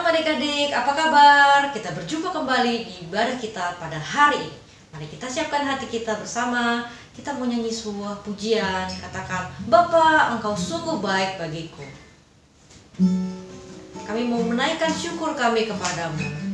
Shalom adik-adik, apa kabar? Kita berjumpa kembali di ibadah kita pada hari ini. Mari kita siapkan hati kita bersama. Kita mau nyanyi sebuah pujian. Katakan, Bapa, Engkau sungguh baik bagiku. Kami mau menaikkan syukur kami kepadamu.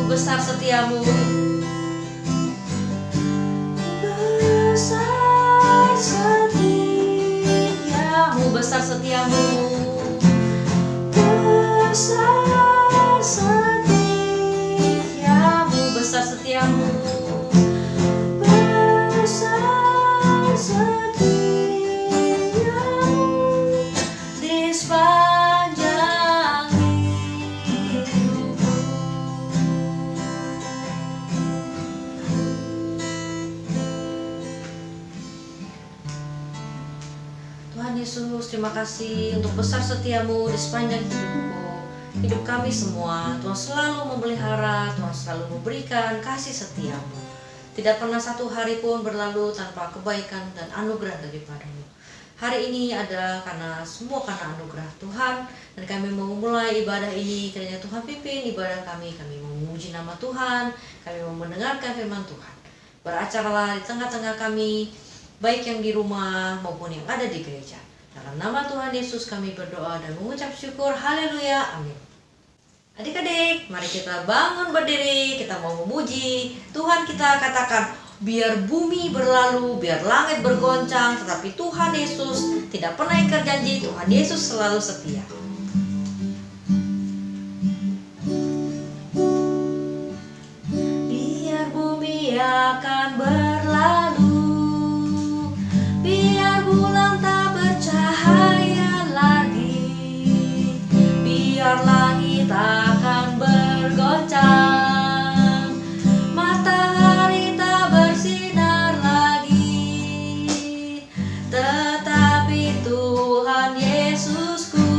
Besar setiamu, besar setiamu, besar setiamu, besar setiamu, besar setiamu, besar setiamu di sepanjang hidupku. Yesus, terima kasih untuk besar setiamu di sepanjang hidupku. Hidup kami semua, Tuhan selalu memelihara, Tuhan selalu memberikan kasih setiamu. Tidak pernah satu hari pun berlalu tanpa kebaikan dan anugerah daripada-Mu. Hari ini ada semua karena anugerah Tuhan, dan kami mau memulai ibadah ini kiranya Tuhan pimpin ibadah kami mau memuji nama Tuhan, kami mau mendengarkan firman Tuhan. Beracaralah di tengah-tengah kami, baik yang di rumah maupun yang ada di gereja. Dalam nama Tuhan Yesus kami berdoa dan mengucap syukur. Haleluya, amin. Adik-adik, mari kita bangun berdiri, kita mau memuji Tuhan. Kita katakan, biar bumi berlalu, biar langit bergoncang, tetapi Tuhan Yesus tidak pernah ingkar janji. Tuhan Yesus selalu setia. Biar bumi akan berlalu, biar bulan tak bercahaya lagi, biar langit akan bergoncang, matahari tak bersinar lagi, tetapi Tuhan Yesusku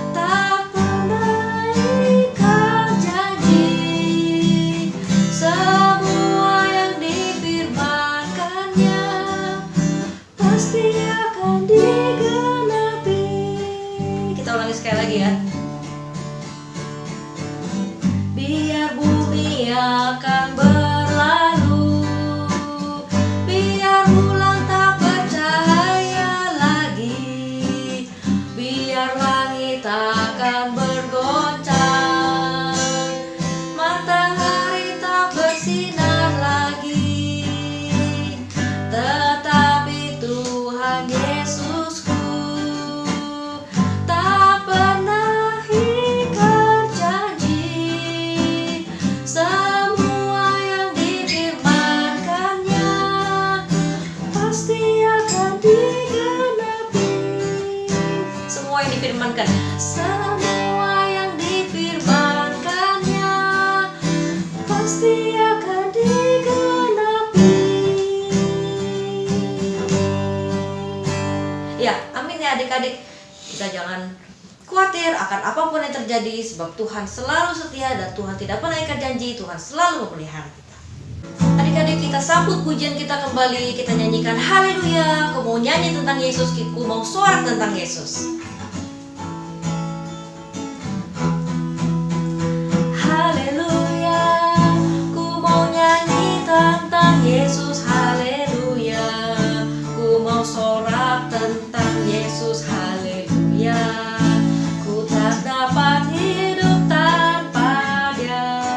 tak pernah ingkar janji. Semua yang difirmankannya pasti akan digenapi. Kita ulangi sekali lagi ya. Biar bumi akan berlalu, biar bulan tak bercahaya lagi, biar langit akan bergoncang, matahari tak bersinar lagi, tetapi Tuhan Yesusku tak pernah ingkar janji. Semua yang difirmankannya pasti akan digenapi. Semua yang difirmankan, semua yang difirmankannya pasti akan digenapi. Ya, amin ya adik-adik. Kita jangan khawatir akan apapun yang terjadi, sebab Tuhan selalu setia dan Tuhan tidak pernah ingkar janji. Tuhan selalu memelihara kita. Adik-adik, kita sambut pujian kita kembali. Kita nyanyikan haleluya. Aku mau nyanyi tentang Yesus, aku mau sorak tentang Yesus. Haleluya, ku mau nyanyi tentang Yesus. Haleluya, ku mau sorak tentang Yesus. Haleluya, ku tak dapat hidup tanpa Dia.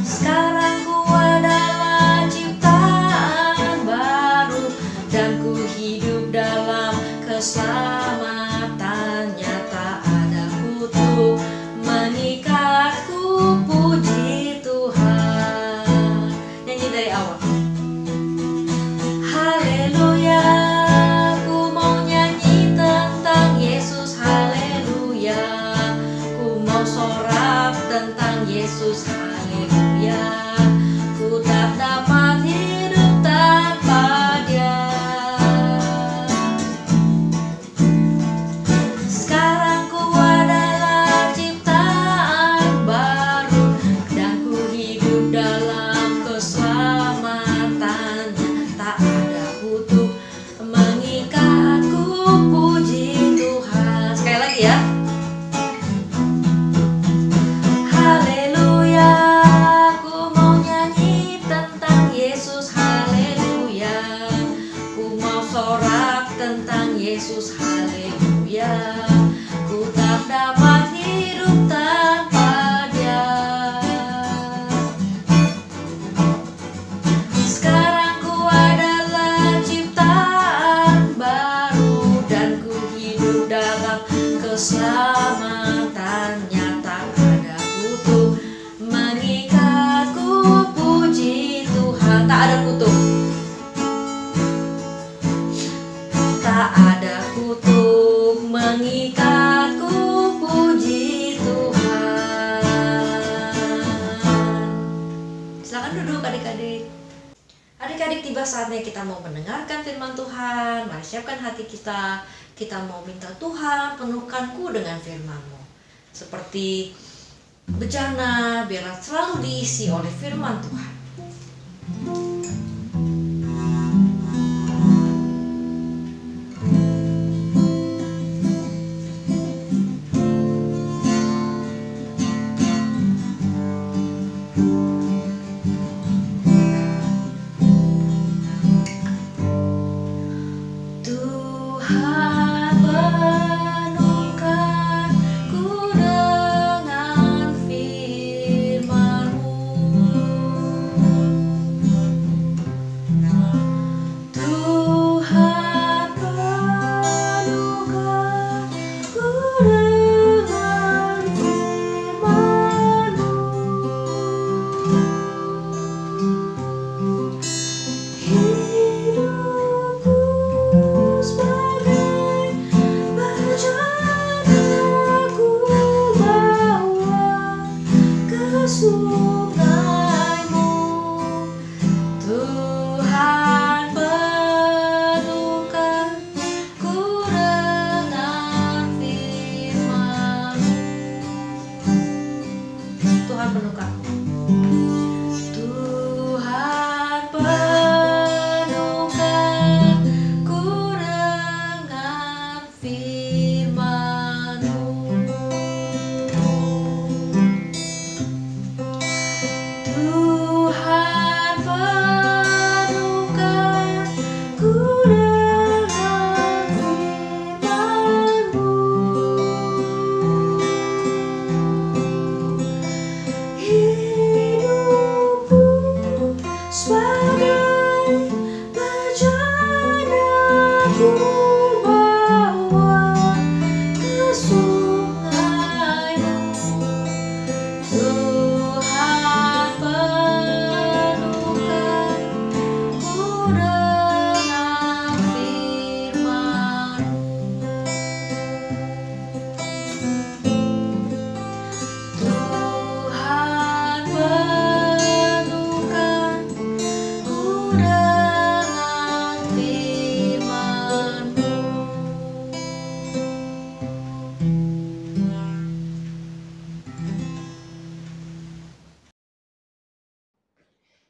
Sekarang ku adalah ciptaan baru, dan ku hidup dalam keselamatannya. Tak ada kutuk mengikatku, puji Tuhan. Nyanyi dari awal. Haleluya, ku mau nyanyi tentang Yesus. Haleluya, ku mau sorak tentang Yesus. Haleluya, ku tak dapat hidup tanpa Dia. Sekarang ku adalah ciptaan baru, dan ku hidup dalam keselamatannya. Tak ada kutuk mengikatku, puji Tuhan. Sekali lagi ya. Haleluya, ku mau nyanyi tentang Yesus. Haleluya, ku mau sorak tentang Yesus. Haleluya, ku tak dapat hidup tanpa Dia. Sekarang ku adalah ciptaan baru, dan ku hidup dalam keselamatannya. Tak ada kutuk mengikatku, puji Tuhan. Tak ada kutuk. Tak ada kutuk mengikatku, puji Tuhan. Silakan duduk adik-adik. Adik-adik, tiba saatnya kita mau mendengarkan firman Tuhan. Mari siapkan hati kita. Kita mau minta Tuhan penuhkanku dengan firman-Mu. Seperti bejana, biarlah selalu diisi oleh firman Tuhan.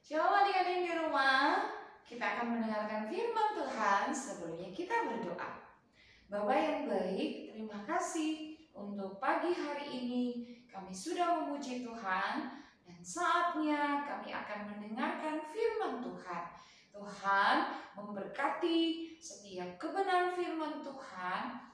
Shalom adik-adik di rumah, kita akan mendengarkan firman Tuhan. Sebelumnya kita berdoa. Bapa yang baik, terima kasih untuk pagi hari ini kami sudah memuji Tuhan, dan saatnya kami akan mendengarkan firman Tuhan. Tuhan memberkati setiap kebenaran firman Tuhan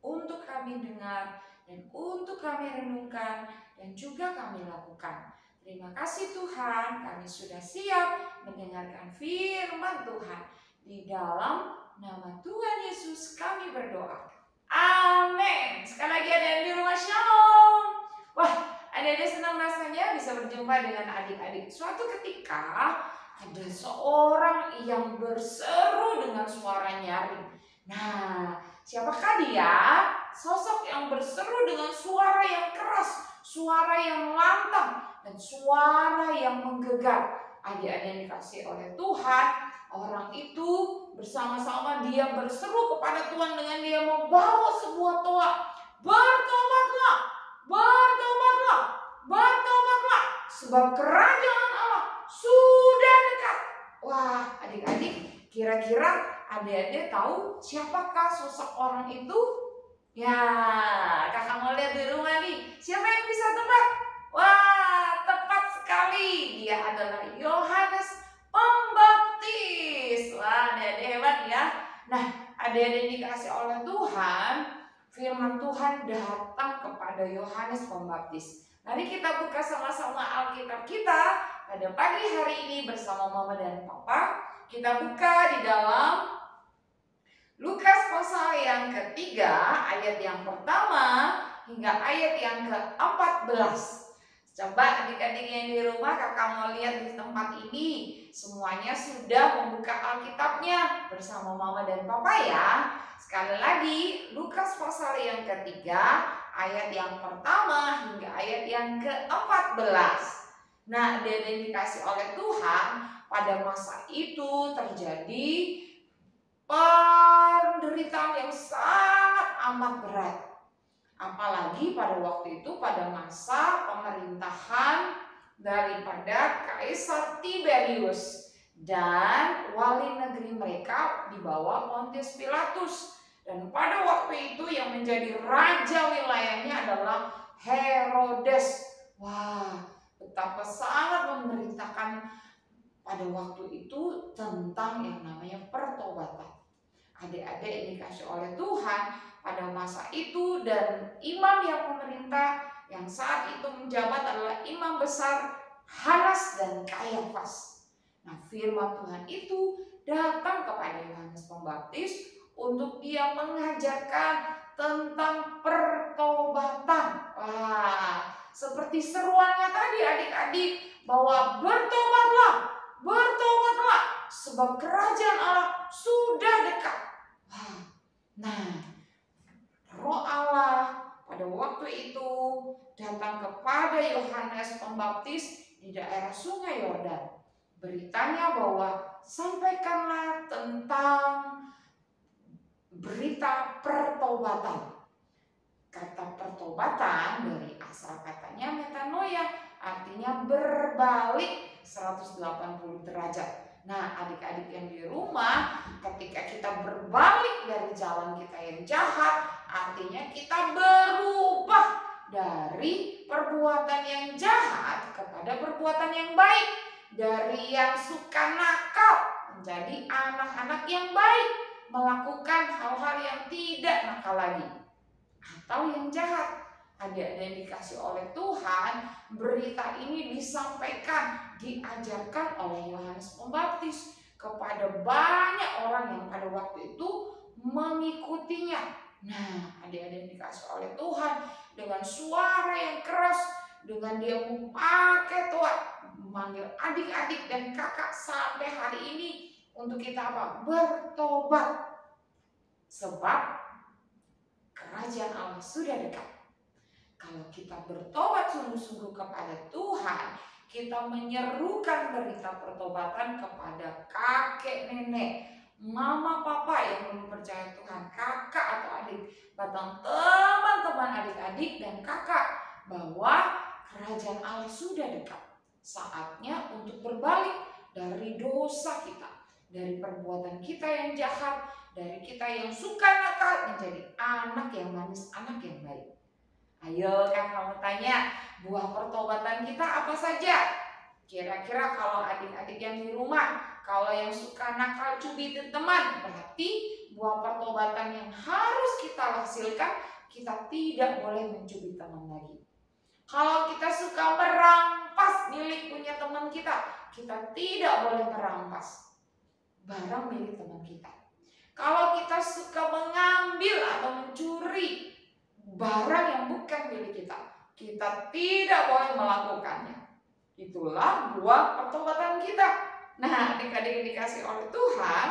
untuk kami dengar dan untuk kami renungkan dan juga kami lakukan. Terima kasih Tuhan, kami sudah siap mendengarkan firman Tuhan. Di dalam nama Tuhan Yesus kami berdoa. Amin. Sekali lagi ada di rumah shalom. Wah, adik-adik senang rasanya bisa berjumpa dengan adik-adik. Suatu ketika ada seorang yang berseru dengan suara nyaring. Nah, siapakah dia? Sosok yang berseru dengan suara yang keras, suara yang lantang, dan suara yang menggelegar. Adik-adik yang dikasih oleh Tuhan, orang itu bersama-sama dia berseru kepada Tuhan dengan dia membawa sebuah doa. Bertobatlah, bertobatlah, bertobatlah, sebab kerajaan Allah sudah dekat. Wah, adik-adik, kira-kira adik-adik tahu siapakah sosok orang itu? Ya, kakak mau lihat di rumah nih. Siapa yang bisa tebak? Wah, tepat sekali. Dia adalah Yohanes Pembaptis. Wah, adik-adik hebat ya. Nah, adik-adik dikasih oleh Tuhan, firman Tuhan datang kepada Yohanes Pembaptis. Mari kita buka sama-sama Alkitab kita pada pagi hari ini bersama Mama dan Papa. Kita buka di dalam Lukas pasal yang ketiga, ayat yang pertama hingga ayat yang ke-14. Coba adik-adik yang di rumah, kakak mau lihat di tempat ini, semuanya sudah membuka Alkitabnya bersama Mama dan Papa ya. Sekali lagi, Lukas pasal yang ketiga, ayat yang pertama hingga ayat yang ke-14. Nah, dia dikasih oleh Tuhan, pada masa itu terjadi penderitaan yang sangat amat berat. Apalagi pada waktu itu, pada masa pemerintahan daripada Kaisar Tiberius dan wali negeri mereka di bawah Pontius Pilatus. Dan pada waktu itu yang menjadi raja wilayahnya adalah Herodes. Wah, betapa sangat memberitakan pada waktu itu tentang yang namanya pertobatan. Adik-adik yang dikasih oleh Tuhan pada masa itu, dan imam yang memerintah yang saat itu menjabat adalah imam besar Hanas dan Kayafas. Nah, firman Tuhan itu datang kepada Yohanes Pembaptis untuk dia mengajarkan tentang pertobatan. Wah, seperti seruannya tadi adik-adik, bahwa bertobatlah, bertobatlah, sebab kerajaan Allah sudah dekat. Nah, Roh Allah pada waktu itu datang kepada Yohanes Pembaptis di daerah Sungai Yordan. Beritanya bahwa sampaikanlah tentang berita pertobatan. Kata pertobatan dari asal katanya metanoia, artinya berbalik 180 derajat. Nah, adik-adik yang di rumah, ketika kita berbalik dari jalan kita yang jahat, artinya kita berubah dari perbuatan yang jahat kepada perbuatan yang baik. Dari yang suka nakal menjadi anak-anak yang baik, melakukan hal-hal yang tidak nakal lagi atau yang jahat. Adik-adik yang dikasih oleh Tuhan, berita ini disampaikan, diajarkan oleh Yohanes Pembaptis kepada banyak orang yang pada waktu itu mengikutinya. Nah, adik-adik yang dikasih oleh Tuhan, dengan suara yang keras, dengan dia memakai toa, memanggil adik-adik dan kakak sampai hari ini untuk kita apa? Bertobat. Sebab kerajaan Allah sudah dekat. Kalau kita bertobat sungguh-sungguh kepada Tuhan, kita menyerukan berita pertobatan kepada kakek nenek, mama papa yang belum percaya Tuhan, kakak atau adik, bahkan teman-teman adik-adik dan kakak, bahwa kerajaan Allah sudah dekat. Saatnya untuk berbalik dari dosa kita, dari perbuatan kita yang jahat, dari kita yang suka nakal menjadi anak yang manis, anak yang baik. Ayo kan kamu tanya, buah pertobatan kita apa saja? Kira-kira kalau adik-adik yang di rumah, kalau yang suka nakal cubitin teman, berarti buah pertobatan yang harus kita hasilkan, kita tidak boleh mencubit teman lagi. Kalau kita suka merampas milik punya teman kita tidak boleh merampas barang milik teman kita. Kalau kita suka mengambil atau mencuri barang yang bukan milik kita tidak boleh melakukannya. Itulah buah pertobatan kita. Nah, adik-adik yang dikasih oleh Tuhan,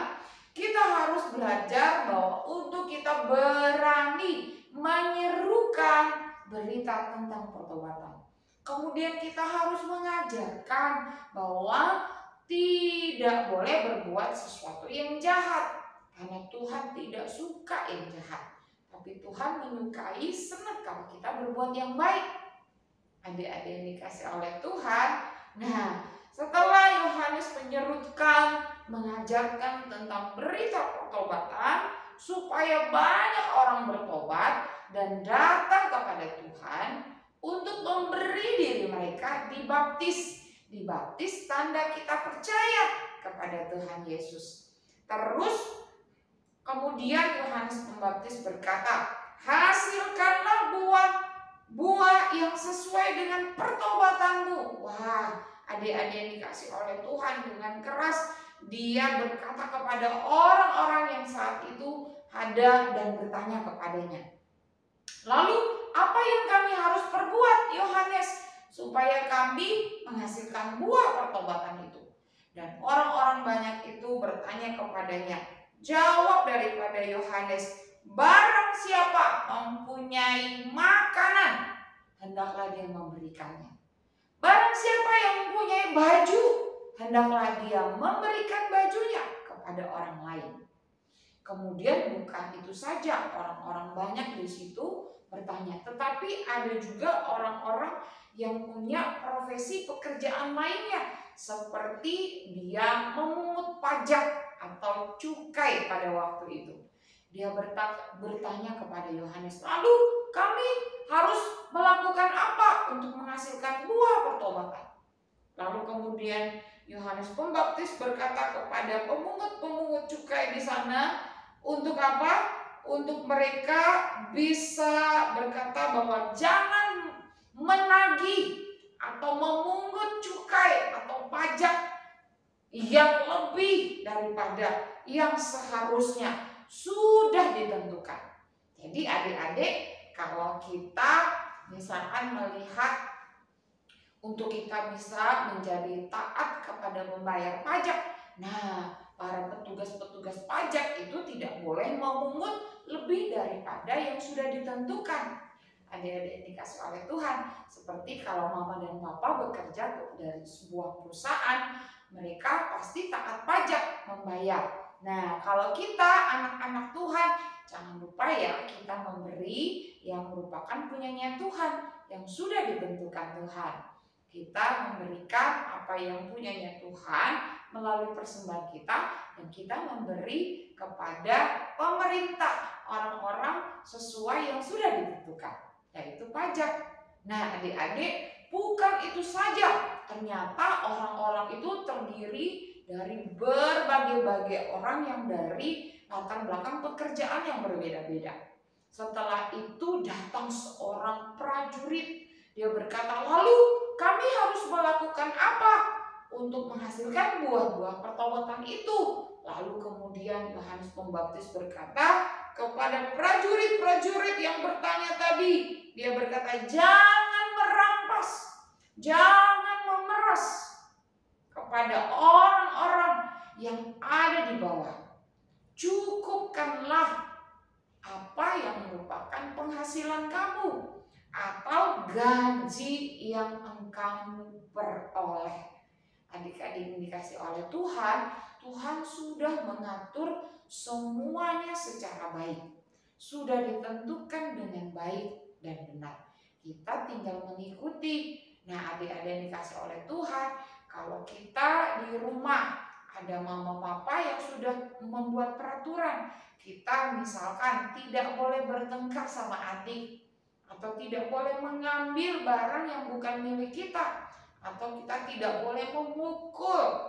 kita harus belajar bahwa untuk kita berani menyerukan berita tentang pertobatan. Kemudian kita harus mengajarkan bahwa tidak boleh berbuat sesuatu yang jahat, karena Tuhan tidak suka yang jahat. Tapi Tuhan menyukai, senang kalau kita berbuat yang baik. Adik-adik yang dikasih oleh Tuhan. Nah, setelah Yohanes menyerutkan, mengajarkan tentang berita pertobatan, supaya banyak orang bertobat dan datang kepada Tuhan untuk memberi diri mereka dibaptis. Dibaptis tanda kita percaya kepada Tuhan Yesus. Terus kemudian Yohanes Pembaptis berkata, hasilkanlah buah yang sesuai dengan pertobatanmu. Wah, adik-adik yang dikasih oleh Tuhan, dengan keras dia berkata kepada orang-orang yang saat itu ada dan bertanya kepadanya. Lalu apa yang kami harus perbuat, Yohanes, supaya kami menghasilkan buah pertobatan itu? Dan orang-orang banyak itu bertanya kepadanya. Jawab daripada Yohanes, barang siapa mempunyai makanan, hendaklah dia memberikannya. Barang siapa yang mempunyai baju, hendaklah dia memberikan bajunya kepada orang lain. Kemudian bukan itu saja, orang-orang banyak di situ bertanya, tetapi ada juga orang-orang yang punya profesi pekerjaan lainnya, seperti dia memungut pajak atau cukai pada waktu itu. Dia bertanya kepada Yohanes, lalu kami harus melakukan apa untuk menghasilkan buah pertobatan? Lalu kemudian Yohanes Pembaptis berkata kepada pemungut-pemungut cukai di sana, untuk apa? Untuk mereka bisa berkata bahwa jangan menagih atau memungut cukai atau pajak yang lebih daripada yang seharusnya sudah ditentukan. Jadi adik-adik, kalau kita misalkan melihat untuk kita bisa menjadi taat kepada membayar pajak, nah para petugas-petugas pajak itu tidak boleh memungut lebih daripada yang sudah ditentukan. Adik-adik dikasih oleh Tuhan, seperti kalau mama dan papa bekerja dari sebuah perusahaan, mereka pasti taat pajak membayar. Nah, kalau kita anak-anak Tuhan, jangan lupa ya kita memberi yang merupakan punyanya Tuhan, yang sudah ditentukan Tuhan. Kita memberikan apa yang punyanya Tuhan melalui persembahan kita, dan kita memberi kepada pemerintah, orang-orang sesuai yang sudah ditentukan, yaitu pajak. Nah adik-adik, bukan itu saja, ternyata orang-orang itu terdiri dari berbagai-bagai orang yang dari latar belakang pekerjaan yang berbeda-beda. Setelah itu datang seorang prajurit. Dia berkata, lalu kami harus melakukan apa untuk menghasilkan buah-buah pertobatan itu? Lalu kemudian Yohanes Pembaptis berkata kepada prajurit-prajurit yang bertanya tadi, dia berkata, jangan merampas, jangan memeras kepada orang-orang yang ada di bawah. Cukupkanlah apa yang merupakan penghasilan kamu atau gaji yang engkau peroleh. Adik-adik yang dikasih oleh Tuhan, Tuhan sudah mengatur semuanya secara baik, sudah ditentukan dengan baik dan benar. Kita tinggal mengikuti. Nah adik-adik yang dikasih oleh Tuhan, kalau kita di rumah ada mama papa yang sudah membuat peraturan, kita misalkan tidak boleh bertengkar sama adik, atau tidak boleh mengambil barang yang bukan milik kita, atau kita tidak boleh memukul,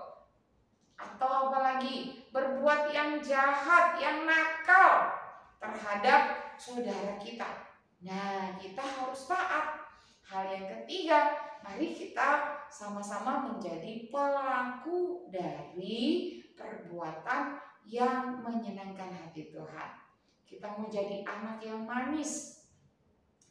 atau apalagi berbuat yang jahat, yang nakal terhadap saudara kita. Nah, kita harus taat. Hal yang ketiga, mari kita sama-sama menjadi pelaku dari perbuatan yang menyenangkan hati Tuhan. Kita menjadi anak yang manis,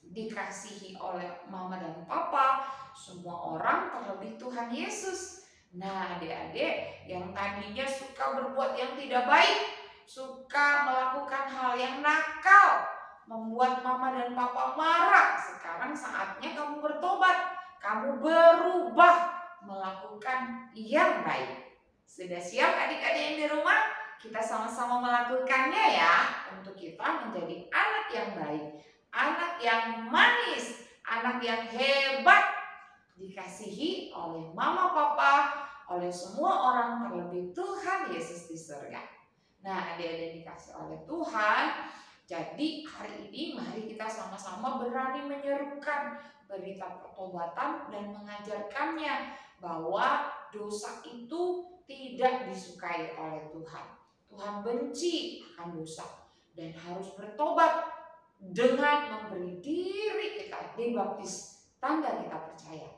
dikasihi oleh mama dan papa, semua orang, terlebih Tuhan Yesus. Nah adik-adik yang tadinya suka berbuat yang tidak baik, suka melakukan hal yang nakal, membuat mama dan papa marah, sekarang saatnya kamu bertobat, kamu berubah melakukan yang baik. Sudah siap adik-adik yang di rumah? Kita sama-sama melakukannya ya, untuk kita menjadi anak yang baik, anak yang manis, anak yang hebat, dikasihi oleh mama papa, oleh semua orang, terlebih Tuhan Yesus di surga. Nah adik-adik dikasih oleh Tuhan, jadi hari ini mari kita sama-sama berani menyerukan berita pertobatan dan mengajarkannya bahwa dosa itu tidak disukai oleh Tuhan. Tuhan benci akan dosa dan harus bertobat dengan memberi diri kita dibaptis, tanda kita percaya.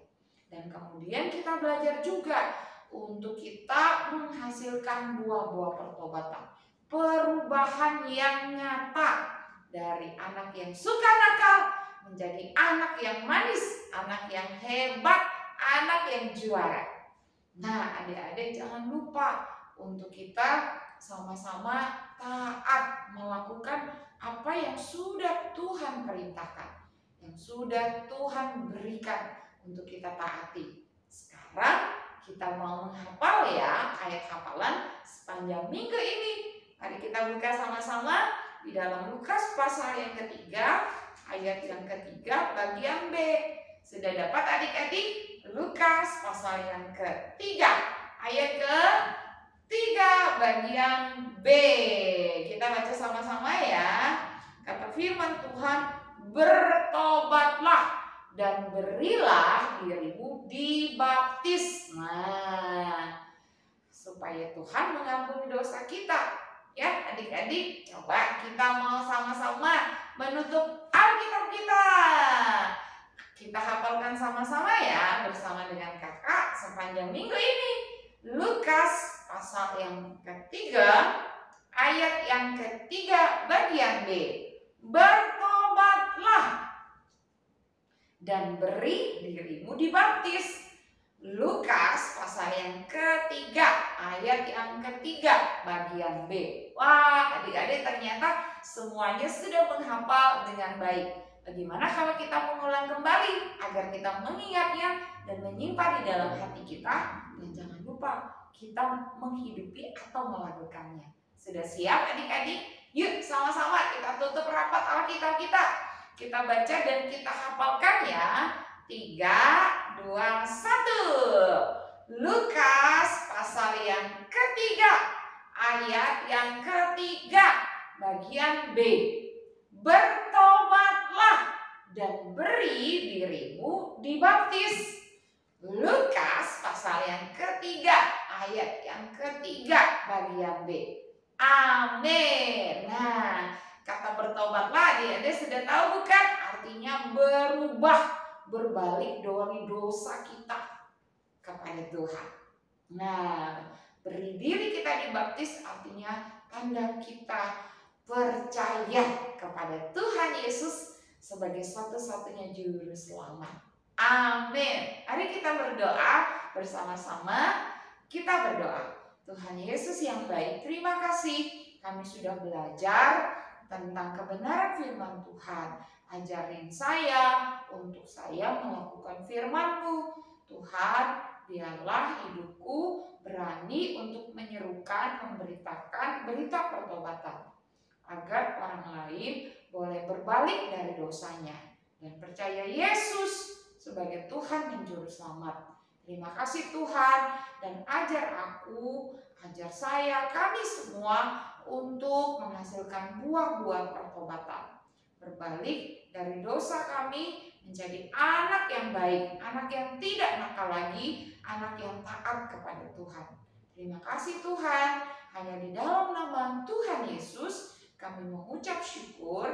Dan kemudian kita belajar juga untuk kita menghasilkan buah-buah pertobatan, perubahan yang nyata dari anak yang suka nakal menjadi anak yang manis, anak yang hebat, anak yang juara. Nah adik-adik jangan lupa untuk kita sama-sama taat melakukan apa yang sudah Tuhan perintahkan, yang sudah Tuhan berikan untuk kita taati. Sekarang kita mau menghafal ya ayat hafalan sepanjang minggu ini. Mari kita buka sama-sama di dalam Lukas pasal yang ketiga, ayat yang ketiga bagian B. Sudah dapat adik-adik? Lukas pasal yang ketiga, ayat ketiga bagian B. Kita baca sama-sama ya. Kata firman Tuhan, bertobatlah dan berilah dirimu dibaptis. Nah, supaya Tuhan mengampuni dosa kita. Ya, adik-adik, coba kita mau sama-sama menutup Alkitab kita. Kita hafalkan sama-sama ya bersama dengan kakak sepanjang minggu ini. Lukas pasal yang ketiga, ayat yang ketiga bagian B. Bertobatlah dan beri dirimu dibaptis. Lukas pasal yang ketiga, ayat yang ketiga bagian B. Wah, adik-adik ternyata semuanya sudah menghafal dengan baik. Bagaimana kalau kita mengulang kembali agar kita mengingatnya dan menyimpan di dalam hati kita, dan jangan lupa kita menghidupi atau melakukannya. Sudah siap adik-adik? Yuk sama-sama kita tutup rapat Alkitab kita. Kita baca dan kita hafalkan ya. 3, 2, 1. Lukas pasal yang ketiga, ayat yang ketiga bagian B. Bertobatlah dan beri dirimu dibaptis. Lukas pasal yang ketiga, ayat yang ketiga bagian B. Amin. Nah, kata bertobatlah adik-adik sudah tahu bukan? Artinya berubah, berbalik dari dosa kita kepada Tuhan. Nah, beri diri kita dibaptis artinya tanda kita percaya kepada Tuhan Yesus sebagai satu-satunya juru selamat. Amin. Mari kita berdoa bersama-sama. Kita berdoa. Tuhan Yesus yang baik, terima kasih kami sudah belajar tentang kebenaran firman Tuhan. Ajarin saya untuk saya melakukan firman-Mu. Tuhan, biarlah hidupku berani untuk menyerukan, memberitakan berita pertobatan, agar orang lain boleh berbalik dari dosanya dan percaya Yesus sebagai Tuhan dan Juru Selamat. Terima kasih Tuhan, dan ajar aku, ajar saya, kami semua untuk menghasilkan buah-buah pertobatan. Berbalik dari dosa kami menjadi anak yang baik, anak yang tidak nakal lagi, anak yang taat kepada Tuhan. Terima kasih Tuhan, hanya di dalam nama Tuhan Yesus kami mengucap syukur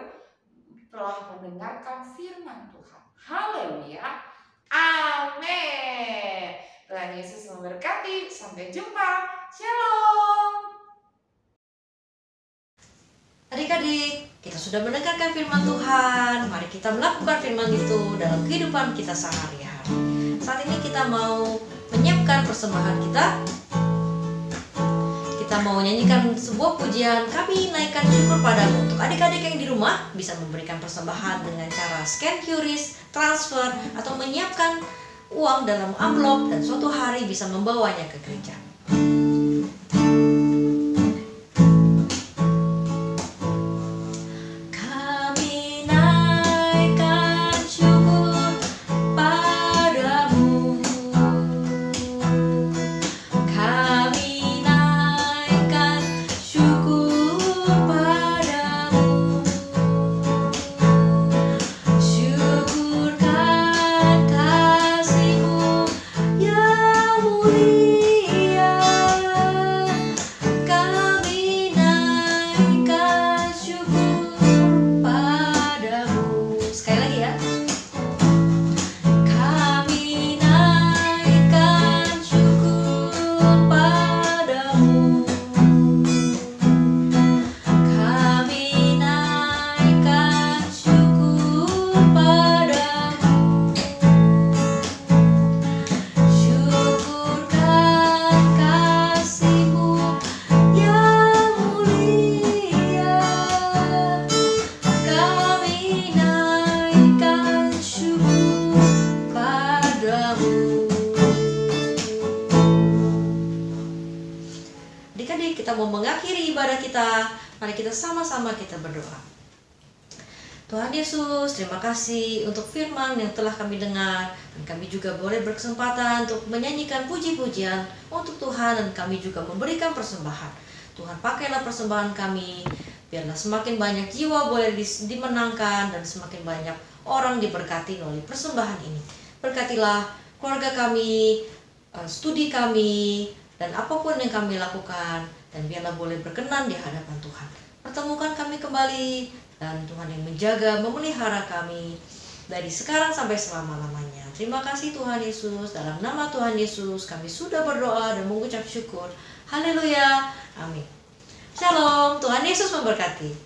telah mendengarkan firman Tuhan. Haleluya. Amin. Tuhan Yesus memberkati. Sampai jumpa. Shalom. Adik-adik, kita sudah mendengarkan firman Tuhan. Mari kita melakukan firman itu dalam kehidupan kita sehari-hari. Saat ini kita mau menyiapkan persembahan kita. Kita mau nyanyikan sebuah pujian, kami naikkan syukur padamu. Untuk adik-adik yang di rumah bisa memberikan persembahan dengan cara scan QRIS, transfer, atau menyiapkan uang dalam amplop dan suatu hari bisa membawanya ke gereja. Yang mulia kita mau mengakhiri ibadah kita. Mari kita sama-sama kita berdoa. Tuhan Yesus, terima kasih untuk firman yang telah kami dengar. Dan kami juga boleh berkesempatan untuk menyanyikan puji-pujian untuk Tuhan. Dan kami juga memberikan persembahan. Tuhan, pakailah persembahan kami. Biarlah semakin banyak jiwa boleh dimenangkan. Dan semakin banyak orang diberkati melalui persembahan ini. Berkatilah keluarga kami, studi kami, dan apapun yang kami lakukan. Dan biarlah boleh berkenan di hadapan Tuhan. Pertemukan kami kembali. Dan Tuhan yang menjaga, memelihara kami dari sekarang sampai selama-lamanya. Terima kasih Tuhan Yesus. Dalam nama Tuhan Yesus kami sudah berdoa dan mengucap syukur. Haleluya. Amin. Shalom. Tuhan Yesus memberkati.